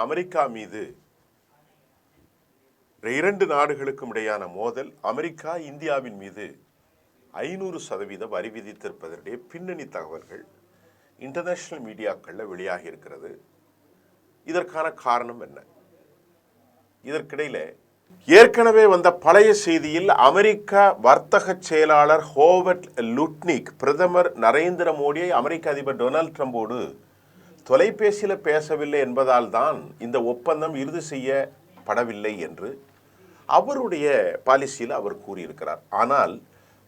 America மீது இரண்டு நாடுகளுக்கும் இடையான மோதல் அமெரிக்கா இந்தியாவின் மீது 500% வரி விதித்திருப்பதற்குரிய பின்னணி தகவல்கள் இன்டர்நேஷனல் மீடியாக்களில் வெளியாகி இருக்கிறது. இதற்கான காரணம் என்ன? இதற்கிடையில ஏற்கனவே வந்த பழைய செய்தியில் அமெரிக்க வர்த்தக செயலாளர் ஹோவர்ட் லுட்னிக் பிரதமர் நரேந்திர மோடியை அமெரிக்க அதிபர் டொனால்ட் ட்ரம்போடு தொலைபேசியில் பேசவில்லை என்பதால் தான் இந்த ஒப்பந்தம் இறுதி செய்யப்படவில்லை என்று அவருடைய பாலிசியில் அவர் கூறியிருக்கிறார். ஆனால்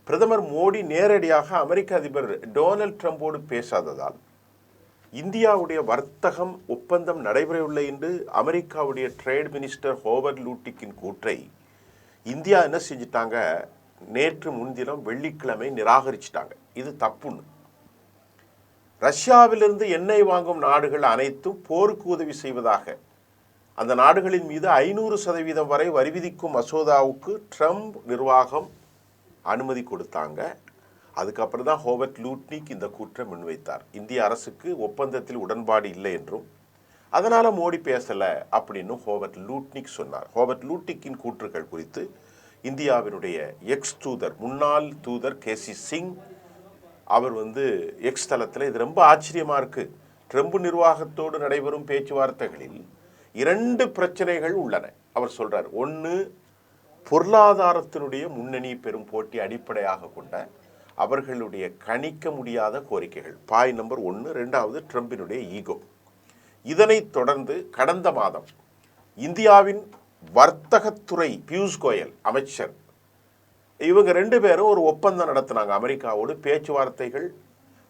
பிரதமர் மோடி நேரடியாக அமெரிக்க அதிபர் டொனால்ட் ட்ரம்போடு பேசாததால் இந்தியாவுடைய வர்த்தகம் ஒப்பந்தம் நடைபெறவில்லை என்று அமெரிக்காவுடைய ட்ரேட் மினிஸ்டர் ஹோவர்ட் லூட்டிக்கின் கூற்றை இந்தியா என்ன செஞ்சிட்டாங்க, நேற்று முன்தினம் வெள்ளிக்கிழமை நிராகரிச்சிட்டாங்க. இது தப்புன்னு. ரஷ்யாவிலிருந்து எண்ணெய் வாங்கும் நாடுகள் அனைத்தும் போருக்கு உதவி செய்வதாக அந்த நாடுகளின் மீது 500% வரை வரி விதிக்கும் மசோதாவுக்கு ட்ரம்ப் நிர்வாகம் அனுமதி கொடுத்தாங்க. அதுக்கப்புறம் தான் ஹோவர்ட் லூட்னிக் இந்த கூற்றை முன்வைத்தார். இந்திய அரசுக்கு ஒப்பந்தத்தில் உடன்பாடு இல்லை என்றும் அதனால் மோடி பேசலை அப்படின்னு ஹோவர்ட் லூட்னிக் சொன்னார். ஹோவர்ட் லூட்னிக்கின் கூற்றுகள் குறித்து இந்தியாவினுடைய எக்ஸ் தூதர் முன்னாள் தூதர் கேசி சிங் அவர் எக்ஸ் தளத்தில் இது ரொம்ப ஆச்சரியமாக இருக்குது, ட்ரம்ப் நிர்வாகத்தோடு நடைபெறும் பேச்சுவார்த்தைகளில் 2 பிரச்சனைகள் உள்ளன அவர் சொல்கிறார். ஒன்று, பொருளாதாரத்தினுடைய முன்னணி பெரும் போட்டி அடிப்படையாக கொண்ட அவர்களுடைய கணிக்க முடியாத கோரிக்கைகள், பாயிண்ட் நம்பர் 1. 2வது, ட்ரம்பினுடைய ஈகோ. இதனைத் தொடர்ந்து கடந்த மாதம் இந்தியாவின் வர்த்தகத்துறை பியூஷ் கோயல் அமைச்சர் இவங்க 2 பேரும் ஒரு ஒப்பந்தம் நடத்தினாங்க அமெரிக்காவோடு. பேச்சுவார்த்தைகள்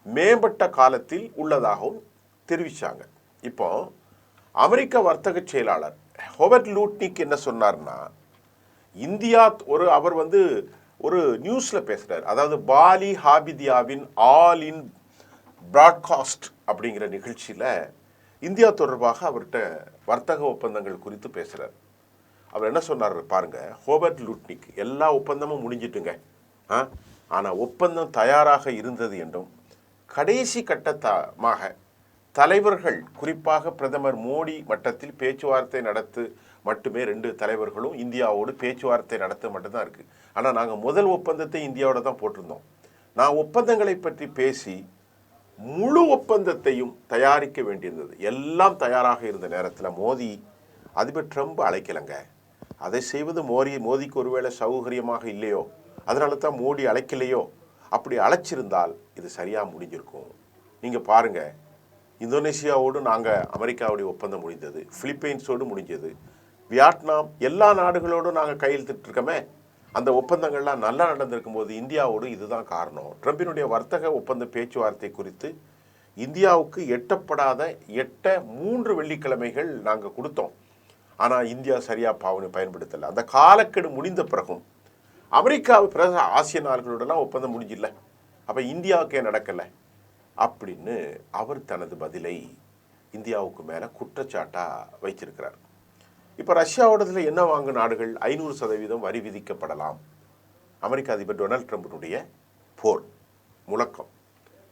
மேம்பட்ட காலத்தில் உள்ளதாகவும் தெரிவித்தாங்க. இப்போ அமெரிக்க வர்த்தக செயலாளர் ஹோவர்ட் லூட்னிக் என்ன சொன்னார்னா, இந்தியா அவர் ஒரு நியூஸில் பேசுகிறார். அதாவது பாலி ஹாபிதியாவின் ஆல் இன் பிராட்காஸ்ட் அப்படிங்கிற நிகழ்ச்சியில் இந்தியா தொடர்பாக அவர்கிட்ட வர்த்தக ஒப்பந்தங்கள் குறித்து பேசுகிறார். அவர் என்ன சொன்னார் பாருங்க, ஹோவர்ட் லூட்னிக் எல்லா ஒப்பந்தமும் முடிஞ்சிட்டுங்க, ஆனால் ஒப்பந்தம் தயாராக இருந்தது என்றும் கடைசி கட்டமாக தலைவர்கள் குறிப்பாக பிரதமர் மோடி மட்டத்தில் பேச்சுவார்த்தை நடத்து மட்டுமே 2 தலைவர்களும் இந்தியாவோடு பேச்சுவார்த்தை நடத்த மட்டும்தான் இருக்குது. ஆனால் நாங்கள் முதல் ஒப்பந்தத்தை இந்தியாவோட தான் போட்டிருந்தோம். நான் ஒப்பந்தங்களை பற்றி பேசி முழு ஒப்பந்தத்தையும் தயாரிக்க வேண்டியிருந்தது. எல்லாம் தயாராக இருந்த நேரத்தில் மோடி அதிபர் ட்ரம்ப் அழைக்கலைங்க. அதை செய்வது மோடிக்கு ஒருவேளை சௌகரியமாக இல்லையோ, அதனால தான் மோடி அழைக்கலையோ. அப்படி அழைச்சிருந்தால் இது சரியாக முடிஞ்சிருக்கும். நீங்கள் பாருங்கள், இந்தோனேஷியாவோடு நாங்கள் அமெரிக்காவுடைய ஒப்பந்தம் முடிந்தது, பிலிப்பைன்ஸோடு முடிஞ்சது, வியட்நாம் எல்லா நாடுகளோடும் நாங்கள் கையெழுத்திட்டுருக்கோமே. அந்த ஒப்பந்தங்கள்லாம் நல்லா நடந்திருக்கும் போது இந்தியாவோடு இதுதான் காரணம். ட்ரம்பினுடைய வர்த்தக ஒப்பந்த பேச்சுவார்த்தை குறித்து இந்தியாவுக்கு எட்டப்படாத 3 வெள்ளிக்கிழமைகள் நாங்கள் கொடுத்தோம். ஆனால் இந்தியா சரியாக பயன்படுத்தலை. அந்த காலக்கெடு முடிந்த பிறகும் அமெரிக்காவு பிறகு ஆசிய நாடுகளோடலாம் ஒப்பந்தம் முடிஞ்சில்லை, அப்போ இந்தியாவுக்கே நடக்கலை அப்படின்னு அவர் தனது பதிலை இந்தியாவுக்கு மேலே குற்றச்சாட்டாக வைத்திருக்கிறார். இப்போ ரஷ்யாவோடதுல என்ன வாங்க நாடுகள் 500% வரி விதிக்கப்படலாம். அமெரிக்க அதிபர் டொனால்ட் ட்ரம்பினுடைய போர் முழக்கம்,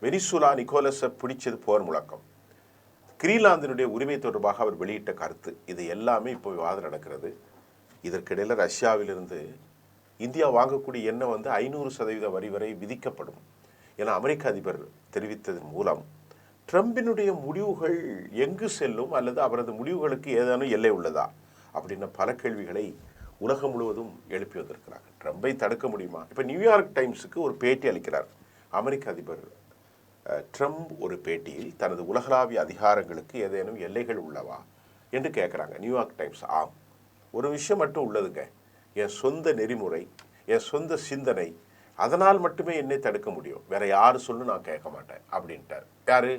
வெனிசுலா நிக்கோலஸை பிடிச்சது போர் முழக்கம், கிரீன்லாந்தினுடைய உரிமை தொடர்பாக அவர் வெளியிட்ட கருத்து, இது எல்லாமே இப்போ விவாதம் நடக்கிறது. இதற்கிடையில் ரஷ்யாவிலிருந்து இந்தியா வாங்கக்கூடிய எண்ணெய் 500% வரி வரை விதிக்கப்படும் என அமெரிக்க அதிபர் தெரிவித்ததன் மூலம் ட்ரம்பினுடைய முடிவுகள் எங்கு செல்லும் அல்லது அவரது முடிவுகளுக்கு ஏதேனும் எல்லை உள்ளதா அப்படின்ன பல கேள்விகளை உலகம் முழுவதும் எழுப்பி வந்திருக்கிறாங்க. ட்ரம்பை தடுக்க முடியுமா? இப்போ நியூயார்க் டைம்ஸுக்கு ஒரு பேட்டி அளிக்கிறார் அமெரிக்க அதிபர் ட்ரம்ப். ஒரு பேட்டியில் தனது உலகளாவிய அதிகாரங்களுக்கு ஏதேனும் எல்லைகள் உள்ளவா என்று கேட்குறாங்க நியூயார்க் டைம்ஸ். ஆம், ஒரு விஷயம் மட்டும் உள்ளதுங்க, என் சொந்த நெறிமுறை, என் சொந்த சிந்தனை, அதனால் மட்டுமே என்னை தடுக்க முடியும், வேற யாரு சொல்லு நான் கேட்க மாட்டேன் அப்படின்ட்டார். யாரு?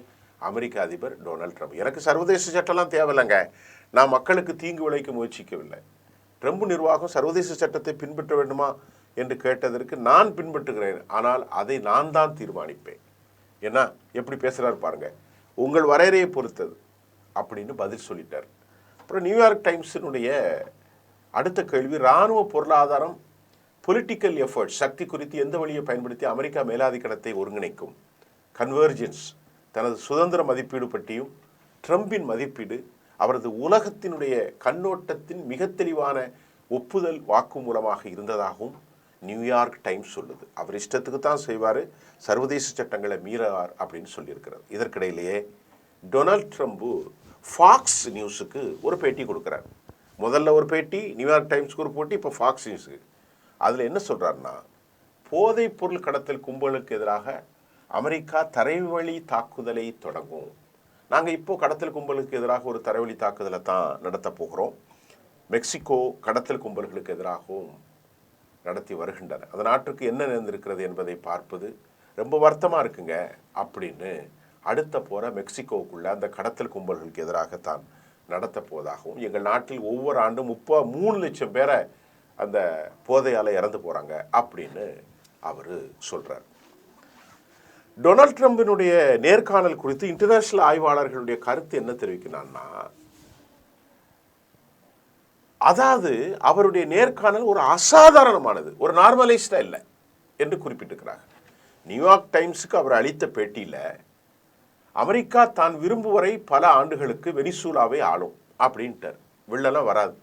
அமெரிக்க அதிபர் டொனால்ட் ட்ரம்ப். எனக்கு சர்வதேச சட்டம்லாம் தேவையில்லைங்க, நான் மக்களுக்கு தீங்கு விளைவிக்க முயற்சிக்கவில்லை. ட்ரம்ப் நிர்வாகம் சர்வதேச சட்டத்தை பின்பற்ற வேண்டுமா என்று கேட்டதற்கு நான் பின்பற்றுகிறேன், ஆனால் அதை நான் தான் தீர்மானிப்பேன். ஏன்னா எப்படி பேசுகிறாரு பாருங்க, உங்கள் வரையறையை பொறுத்தது அப்படின்னு பதில் சொல்லிட்டார். அப்புறம் நியூயார்க் டைம்ஸினுடைய அடுத்த கேள்வி, இராணுவ பொருளாதாரம் பொலிட்டிக்கல் எஃபர்ட் சக்தி குறித்து எந்த வழியை பயன்படுத்தி அமெரிக்கா மேலாதிக்கத்தை ஒருங்கிணைக்கும், கன்வர்ஜென்ஸ், தனது சுதந்திர மதிப்பீடு பற்றியும் ட்ரம்பின் மதிப்பீடு அவரது உலகத்தினுடைய கண்ணோட்டத்தின் மிக தெளிவான ஒப்புதல் வாக்குமூலமாக இருந்ததாகவும் நியூயார்க் டைம்ஸ் சொல்லுது. அவர் இஷ்டத்துக்கு தான் செய்வார், சர்வதேச சட்டங்களை மீறார் அப்படின்னு சொல்லியிருக்கிறது. இதற்கிடையிலேயே டொனால்ட் ட்ரம்ப் ஃபாக்ஸ் நியூஸுக்கு ஒரு பேட்டி கொடுக்குறார். முதல்ல ஒரு பேட்டி நியூயார்க் டைம்ஸ்க்கு ஒரு போட்டி, இப்போ ஃபாக்ஸ் நியூஸுக்கு. அதில் என்ன சொல்கிறாருன்னா, போதைப் பொருள் கடத்தல் கும்பலுக்கு எதிராக அமெரிக்கா தரைவழி தாக்குதலை தொடங்கும். நாங்கள் இப்போ கடத்தல் கும்பலுக்கு எதிராக ஒரு தரைவழி தாக்குதலை தான் நடத்த போகிறோம். மெக்சிகோ கடத்தல் கும்பல்களுக்கு எதிராகவும் நடத்தி வருகின்றன. அந்த நாட்டுக்கு என்ன நேர்ந்திருக்கிறது என்பதை பார்ப்பது ரொம்ப வருத்தமாக இருக்குங்க அப்படின்னு அடுத்த போகிற மெக்சிகோவுக்குள்ள அந்த கடத்தல் கும்பல்களுக்கு எதிராகத்தான் நடத்த போவதாகவும், எங்கள் நாட்டில் ஒவ்வொரு ஆண்டும் 3 லட்சம் பேரை அந்த போதையால் இறந்து போகிறாங்க அப்படின்னு அவர் சொல்கிறார். டொனால்ட் ட்ரம்பினுடைய நேர்காணல் குறித்து இன்டர்நேஷனல் ஆய்வாளர்களுடைய கருத்து என்ன தெரிவிக்கிறான்னா, அதாவது அவருடைய நேர்காணல் ஒரு அசாதாரணமானது, ஒரு நார்மலைஸ்டா இல்லை என்று குறிப்பிட்டிருக்கிறார். நியூயார்க் டைம்ஸுக்கு அவர் அளித்த பேட்டியில் அமெரிக்கா தான் விரும்புவரை பல ஆண்டுகளுக்கு வெனிசூலாவை ஆளும் அப்படின்ட்டார். வெள்ளெல்லாம் வராது.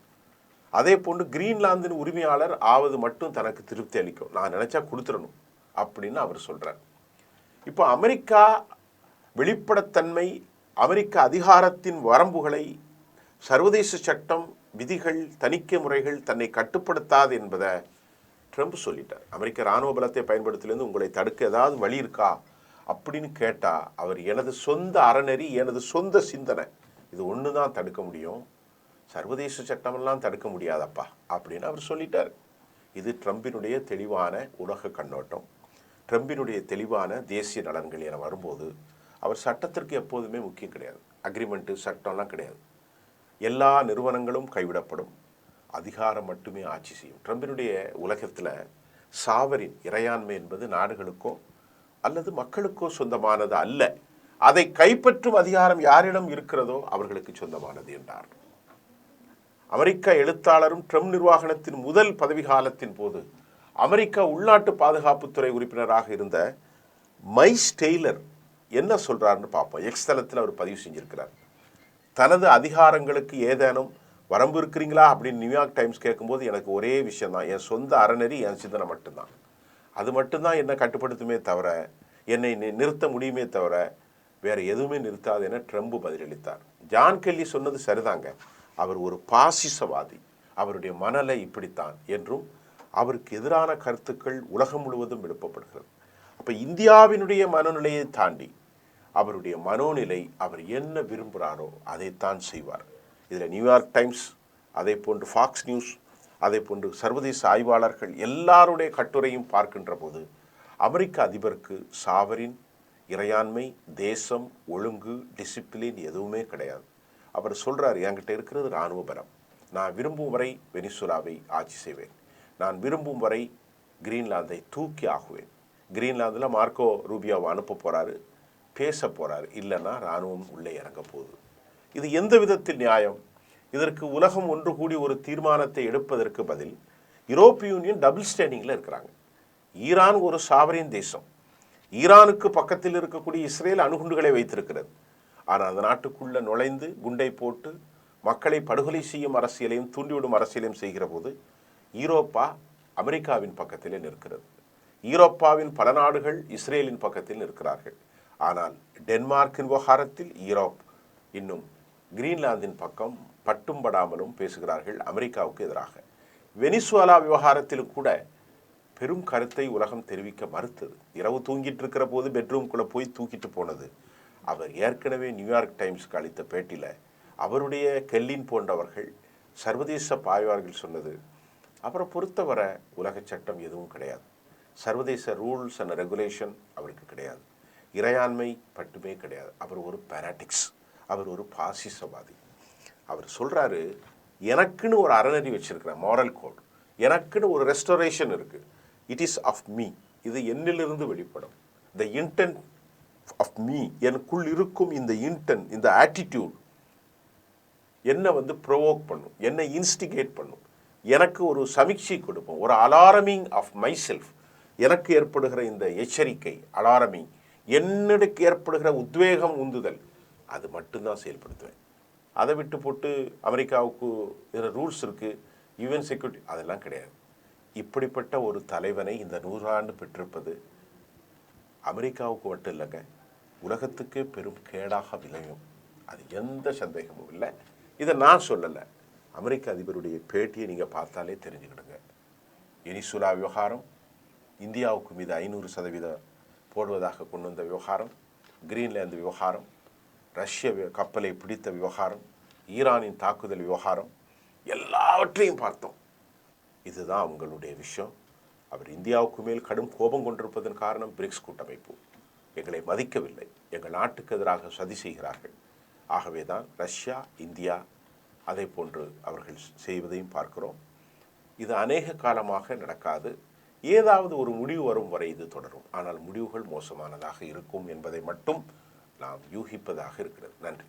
அதே போன்று கிரீன்லாந்தின் உரிமையாளர் ஆவது மட்டும் தனக்கு திருப்தி அளிக்கும், நான் நினைச்சா கொடுத்துடணும் அப்படின்னு அவர் சொல்றார். இப்போ அமெரிக்கா வெளிப்படைத்தன்மை, அமெரிக்க அதிகாரத்தின் வரம்புகளை சர்வதேச சட்டம், விதிகள், தணிக்கை முறைகள் தன்னை கட்டுப்படுத்தாது என்பதை ட்ரம்ப் சொல்லிட்டார். அமெரிக்க இராணுவ பலத்தை பயன்படுத்திலேருந்து உங்களை தடுக்க ஏதாவது வழி இருக்கா அப்படின்னு கேட்டால் அவர் எனது சொந்த அறநெறி, எனது சொந்த சிந்தனை, இது ஒன்று தான் தடுக்க முடியும், சர்வதேச சட்டமெல்லாம் தடுக்க முடியாதப்பா அப்படின்னு அவர் சொல்லிட்டார். இது ட்ரம்பினுடைய தெளிவான உலக கண்ணோட்டம், ட்ரம்பினுடைய தெளிவான தேசிய நலன்கள் என வரும்போது அவர் சட்டத்திற்கு எப்போதுமே முக்கியம் கிடையாது. அக்ரிமெண்ட்டு சட்டம்லாம் கிடையாது. எல்லா நிறுவனங்களும் கைவிடப்படும், அதிகாரம் மட்டுமே ஆட்சி செய்யும். ட்ரம்பினுடைய உலகத்தில் சாவரின் இறையாண்மை என்பது நாடுகளுக்கோ அல்லது மக்களுக்கோ சொந்தமானது அல்ல, அதை கைப்பற்றும் அதிகாரம் யாரிடம் இருக்கிறதோ அவர்களுக்கு சொந்தமானது என்றார். அமெரிக்க எழுத்தாளரும் ட்ரம்ப் நிர்வாகத்தின் முதல் பதவி காலத்தின் போது அமெரிக்கா உள்நாட்டு பாதுகாப்புத்துறை உறுப்பினராக இருந்த மைஸ் டெய்லர் என்ன சொல்றாருன்னு பார்ப்போம். எக்ஸ் தளத்தில் அவர் பதிவு செஞ்சிருக்கிறார். தனது அதிகாரங்களுக்கு ஏதேனும் வரம்பு இருக்கிறீங்களா அப்படின்னு நியூயார்க் டைம்ஸ் கேட்கும்போது எனக்கு ஒரே விஷயம்தான், என் சொந்த அறநெறி, என் சிந்தனை மட்டும்தான், அது மட்டும்தான் என்னை கட்டுப்படுத்துமே தவிர, என்னை நிறுத்த முடியுமே தவிர வேறு எதுவுமே நிறுத்தாது என ட்ரம்ப் பதிலளித்தார். ஜான் கெல்லி சொன்னது சரிதாங்க, அவர் ஒரு பாசிசவாதி, அவருடைய மனநிலை இப்படித்தான் என்றும் அவருக்கு எதிரான கருத்துக்கள் உலகம் முழுவதும் எழுப்பப்படுகிறது. அப்போ இந்தியாவினுடைய மனநிலையை தாண்டி அவருடைய மனோநிலை, அவர் என்ன விரும்புகிறாரோ அதைத்தான் செய்வார். இதில் நியூயார்க் டைம்ஸ், அதே போன்று ஃபாக்ஸ் நியூஸ், அதே போன்று சர்வதேச ஆய்வாளர்கள் எல்லாருடைய கட்டுரையும் பார்க்கின்ற போது அமெரிக்க அதிபருக்கு சாவரின், இறையாண்மை, தேசம், ஒழுங்கு, டிசிப்ளின் எதுவுமே கிடையாது. அவர் சொல்கிறார், என்கிட்ட இருக்கிறது இராணுவ பலம், நான் விரும்பும் வரை வெனிசுலாவை ஆட்சி செய்வேன், நான் விரும்பும் வரை கிரீன்லாந்தை தூக்கி ஆகுவேன். கிரீன்லாந்தில் மார்க்கோ ரூபியோவை அனுப்ப போகிறாரு, பேச போகிறாரு, இல்லைன்னா இராணுவம் உள்ளே இறங்க போகுது. இது எந்த விதத்தில் நியாயம்? இதற்கு உலகம் ஒன்று கூடி ஒரு தீர்மானத்தை எடுப்பதற்கு பதில் யூரோப்பிய யூனியன் டபுள் ஸ்டாண்டிங்கில் இருக்கிறாங்க. ஈரான் ஒரு சாவரின் தேசம், ஈரானுக்கு பக்கத்தில் இருக்கக்கூடிய இஸ்ரேல் அணுகுண்டுகளை வைத்திருக்கிறது. ஆனால் அந்த நாட்டுக்குள்ளே நுழைந்து குண்டை போட்டு மக்களை படுகொலை செய்யும் அரசியலையும் தூண்டிவிடும் அரசியலையும் செய்கிற போது ஈரோப்பா அமெரிக்காவின் பக்கத்திலே நிற்கிறது. ஈரோப்பாவின் பல நாடுகள் இஸ்ரேலின் பக்கத்தில் நிற்கிறார்கள். ஆனால் டென்மார்க்கின் விவகாரத்தில் ஈரோப் இன்னும் கிரீன்லாந்தின் பக்கம் பட்டும் படாமலும் பேசுகிறார்கள் அமெரிக்காவுக்கு எதிராக. வெனிசுவேலா விவகாரத்திலும் கூட பெரும் கருத்தை உலகம் தெரிவிக்க மறுத்தது. இரவு தூங்கிட்டு இருக்கிற போது பெட்ரூம்குள்ளே போய் தூக்கிட்டு போனது. அவர் ஏற்கனவே நியூயார்க் டைம்ஸ்க்கு அளித்த பேட்டியில் அவருடைய கெல்லின் போன்றவர்கள் சர்வதேச ஆய்வாளர்கள் சொன்னது, அவரை பொறுத்தவரை உலக சட்டம் எதுவும் கிடையாது, சர்வதேச ரூல்ஸ் அண்ட் ரெகுலேஷன் அவருக்கு கிடையாது, இறையாண்மை மட்டுமே கிடையாது, அவர் ஒரு பேராட்டிக்ஸ், அவர் ஒரு பாசிசவாதி. அவர் சொல்கிறாரு, எனக்குன்னு ஒரு அறநெறி வச்சிருக்கிறேன், மாரல் கோட், எனக்குன்னு ஒரு ரெஸ்டோரேஷன் இருக்குது, இட் இஸ் ஆஃப் மீ, இது என்னிலிருந்து வெளிப்படும், த இன்டென்ட் ஆஃப் மீ, எனக்குள் இருக்கும் இந்த இன்டென்ட், இந்த ஆட்டிடியூட் என்னை ப்ரொவோக் பண்ணும், என்னை இன்ஸ்டிகேட் பண்ணும், எனக்கு ஒரு சமீட்சை கொடுப்போம், ஒரு அலாரமிங் ஆஃப் மை செல்ஃப், எனக்கு ஏற்படுகிற இந்த எச்சரிக்கை அலாரமிங், என்னுக்கு ஏற்படுகிற உத்வேகம், உந்துதல், அது மட்டும்தான் செயல்படுத்துவேன். அதை விட்டு போட்டு அமெரிக்காவுக்கு இதில் ரூல்ஸ் இருக்குது, யுஎன் செக்யூரிட்டி, அதெல்லாம் கிடையாது. இப்படிப்பட்ட ஒரு தலைவனை இந்த 100 ஆண்டு பெற்றிருப்பது அமெரிக்காவுக்கு மட்டும் இல்லைங்க, உலகத்துக்கே பெரும் கேடாக விளையும். அது எந்த சந்தேகமும் இல்லை. இதை நான் சொல்லலை, அமெரிக்க அதிபருடைய பேட்டியை நீங்கள் பார்த்தாலே தெரிஞ்சுக்கிடுங்க. வெனிசுலா விவகாரம், இந்தியாவுக்கு மீது 500% போடுவதாக கொண்டு வந்த விவகாரம், கிரீன்லாந்து விவகாரம், ரஷ்ய கப்பலை பிடித்த விவகாரம், ஈரானின் தாக்குதல் விவகாரம், எல்லாவற்றையும் பார்த்தோம். இதுதான் அவங்களுடைய விஷயம். அவர் இந்தியாவுக்கு மேல் கடும் கோபம் கொண்டிருப்பதன் காரணம் பிரிக்ஸ் கூட்டமைப்பு எங்களை மதிக்கவில்லை, எங்கள் நாட்டுக்கு எதிராக சதி செய்கிறார்கள். ஆகவே தான் ரஷ்யா, இந்தியா அதை போன்று அவர்கள் செய்வதையும் பார்க்கிறோம். இது அநேக காலமாக நடக்காது. ஏதாவது ஒரு முடிவு வரும் வரை இது தொடரும். ஆனால் முடிவுகள் மோசமானதாக இருக்கும் என்பதை மட்டும் நாம் யூகிப்பதாக இருக்கிறது. நன்றி.